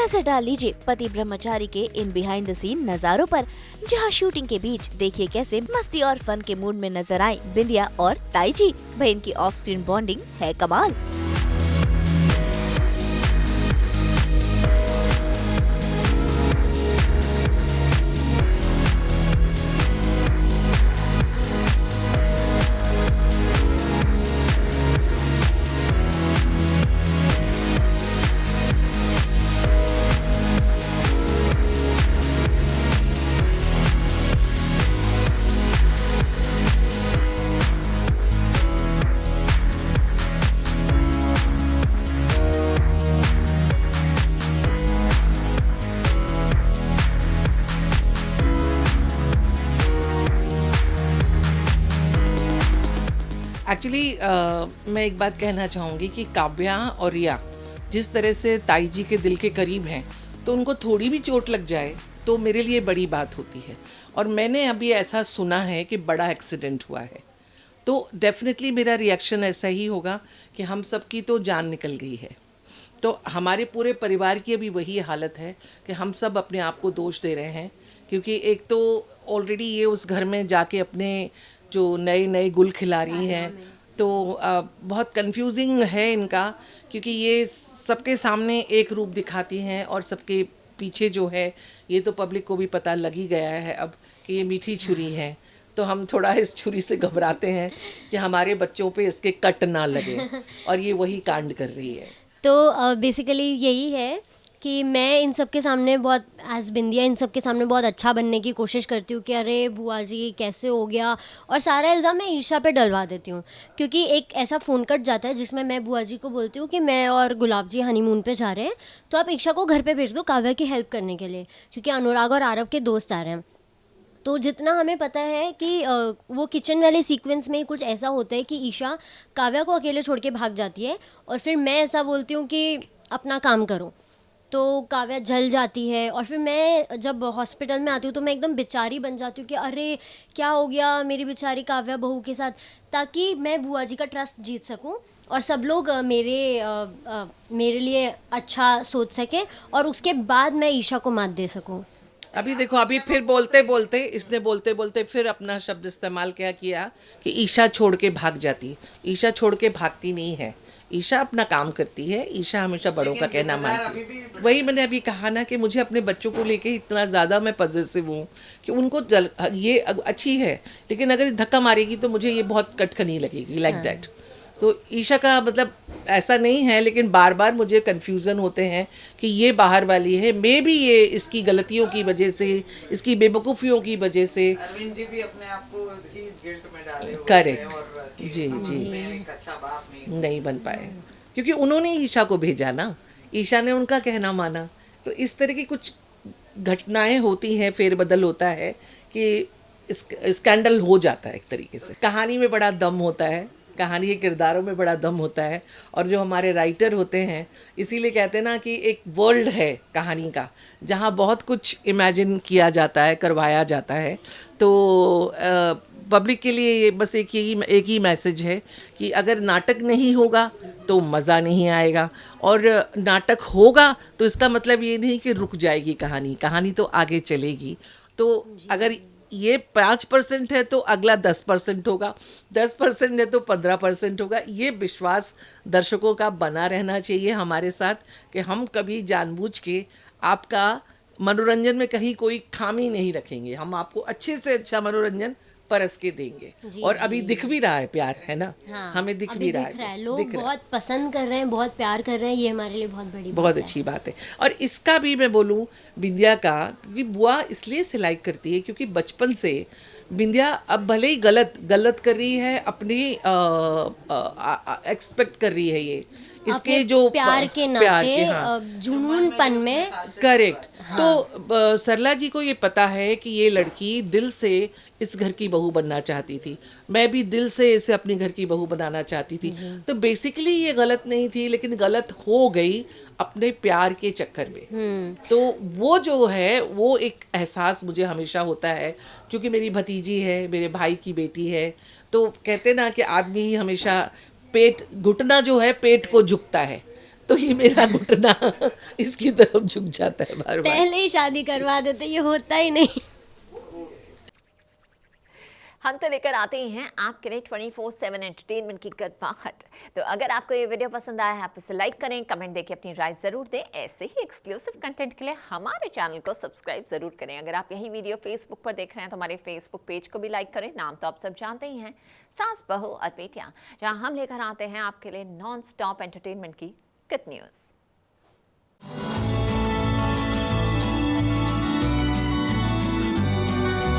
नजर डाल लीजिए पति ब्रह्मचारी के इन बिहाइंड द सीन नजारों पर, जहां शूटिंग के बीच देखिए कैसे मस्ती और फन के मूड में नजर आए बिंदिया और ताईजी। भाई इनकी ऑफ स्क्रीन बॉन्डिंग है कमाल। एक्चुअली मैं एक बात कहना चाहूँगी कि काव्या और रिया जिस तरह से ताई जी के दिल के करीब हैं, तो उनको थोड़ी भी चोट लग जाए तो मेरे लिए बड़ी बात होती है। और मैंने अभी ऐसा सुना है कि बड़ा एक्सीडेंट हुआ है, तो डेफिनेटली मेरा रिएक्शन ऐसा ही होगा कि हम सब की तो जान निकल गई है। तो हमारे पूरे परिवार की अभी वही हालत है कि हम सब अपने आप को दोष दे रहे हैं, क्योंकि एक तो ऑलरेडी ये उस घर में जाके अपने जो नए नए गुल खिला रही हैं, तो बहुत कंफ्यूजिंग है इनका, क्योंकि ये सबके सामने एक रूप दिखाती हैं और सबके पीछे जो है ये तो पब्लिक को भी पता लग ही गया है अब कि ये मीठी छुरी है। तो हम थोड़ा इस छुरी से घबराते हैं कि हमारे बच्चों पे इसके कट ना लगे, और ये वही कांड कर रही है। तो बेसिकली यही है कि मैं इन सब के सामने बहुत एज बिंदिया इन सब के सामने बहुत अच्छा बनने की कोशिश करती हूँ कि अरे बुआ जी कैसे हो गया, और सारा इल्ज़ाम मैं ईशा पे डलवा देती हूँ, क्योंकि एक ऐसा फ़ोन कट जाता है जिसमें मैं बुआ जी को बोलती हूँ कि मैं और गुलाब जी हनीमून पे जा रहे हैं, तो आप ईशा को घर पे भेज दो काव्या की हेल्प करने के लिए, क्योंकि अनुराग और आरव के दोस्त आ रहे हैं। तो जितना हमें पता है कि वो किचन वाले सीक्वेंस में कुछ ऐसा होता है कि ईशा काव्या को अकेले छोड़ के भाग जाती है, और फिर मैं ऐसा बोलती हूँ कि अपना काम करो, तो काव्या जल जाती है। और फिर मैं जब हॉस्पिटल में आती हूँ तो मैं एकदम बेचारी बन जाती हूँ कि अरे क्या हो गया मेरी बेचारी काव्या बहू के साथ, ताकि मैं बुआ जी का ट्रस्ट जीत सकूँ और सब लोग मेरे लिए अच्छा सोच सकें, और उसके बाद मैं ईशा को मात दे सकूँ। अभी देखो, अभी फिर बोलते बोलते इसने बोलते बोलते फिर अपना शब्द इस्तेमाल क्या किया कि ईशा छोड़ के भाग जाती। ईशा छोड़ के भागती नहीं है, ईशा अपना काम करती है। ईशा हमेशा बड़ों का कहना मानती है। वही मैंने अभी कहा ना कि मुझे अपने बच्चों को लेके इतना ज़्यादा मैं पॉजिटिव हूँ कि उनको ये अच्छी है, लेकिन अगर धक्का मारेगी तो मुझे ये बहुत कटखनी लगेगी, लाइक दैट। तो ईशा का मतलब ऐसा नहीं है, लेकिन बार बार मुझे कन्फ्यूज़न होते हैं कि ये बाहर वाली है, मे भी ये इसकी गलतियों की वजह से, इसकी बेवकूफ़ियों की वजह से। अरविंद जी भी अपने आप को ही गिल्ट में डाले हुए करेक्ट, और जी जी, मैं एक अच्छा बाप नहीं बन पाए, क्योंकि उन्होंने ईशा को भेजा ना, ईशा ने उनका कहना माना। तो इस तरह की कुछ घटनाएं होती हैं, फेरबदल होता है कि स्कैंडल हो जाता है एक तरीके से। कहानी में बड़ा दम होता है, कहानी के किरदारों में बड़ा दम होता है, और जो हमारे राइटर होते हैं, इसीलिए कहते हैं ना कि एक वर्ल्ड है कहानी का जहाँ बहुत कुछ इमेजिन किया जाता है, करवाया जाता है। तो पब्लिक के लिए ये बस एक ही मैसेज है कि अगर नाटक नहीं होगा तो मज़ा नहीं आएगा, और नाटक होगा तो इसका मतलब ये नहीं कि रुक जाएगी कहानी, कहानी तो आगे चलेगी। तो अगर ये 5% है तो अगला 10% होगा, 10% है तो 15% होगा। ये विश्वास दर्शकों का बना रहना चाहिए हमारे साथ कि हम कभी जानबूझ के आपका मनोरंजन में कहीं कोई खामी नहीं रखेंगे, हम आपको अच्छे से अच्छा मनोरंजन परस के देंगे। और अभी दिख भी रहा है प्यार, है ना? हाँ, हमें दिख भी रहा है, लोग बहुत पसंद कर रहे हैं, बहुत प्यार कर रहे हैं, ये हमारे लिए बहुत बड़ी बहुत अच्छी बात है। और इसका भी मैं बोलूँ बिंदिया का, क्योंकि बुआ इसलिए सिलाई करती है क्योंकि बचपन से बिंदिया अब भले ही गलत कर रही है, अपनी एक्सपेक्ट कर रही है ये इसके जो प्यार के नाते, हाँ, जुनूनपन में। करेक्ट। हाँ। तो सरला जी को ये पता है कि ये लड़की दिल से इस घर की बहू बनना चाहती थी, मैं भी दिल से इसे अपने घर की बहू बनाना चाहती थी। तो बेसिकली ये गलत नहीं थी, लेकिन गलत हो गई अपने प्यार के चक्कर में। तो वो जो है वो एक एहसास मुझे हमेशा होता है, क्योंकि मेरी भतीजी है, मेरे भाई की बेटी है। तो कहते ना कि आदमी हमेशा पेट, घुटना जो है पेट को झुकता है, तो ये मेरा घुटना इसकी तरफ झुक जाता है बार बार। पहले ही शादी करवा देते, ये होता ही नहीं। हम तो लेकर आते ही हैं आपके लिए 24/7 एंटरटेनमेंट की गर्माहट। तो अगर आपको ये वीडियो पसंद आया है आप इसे लाइक करें, कमेंट देके अपनी राय ज़रूर दें। ऐसे ही एक्सक्लूसिव कंटेंट के लिए हमारे चैनल को सब्सक्राइब ज़रूर करें। अगर आप यही वीडियो फेसबुक पर देख रहे हैं तो हमारे फेसबुक पेज को भी लाइक करें। नाम तो आप सब जानते ही हैं, सास बहू और बेटियाँ, जहाँ हम लेकर आते हैं आपके लिए नॉन स्टॉप एंटरटेनमेंट की गुड न्यूज़।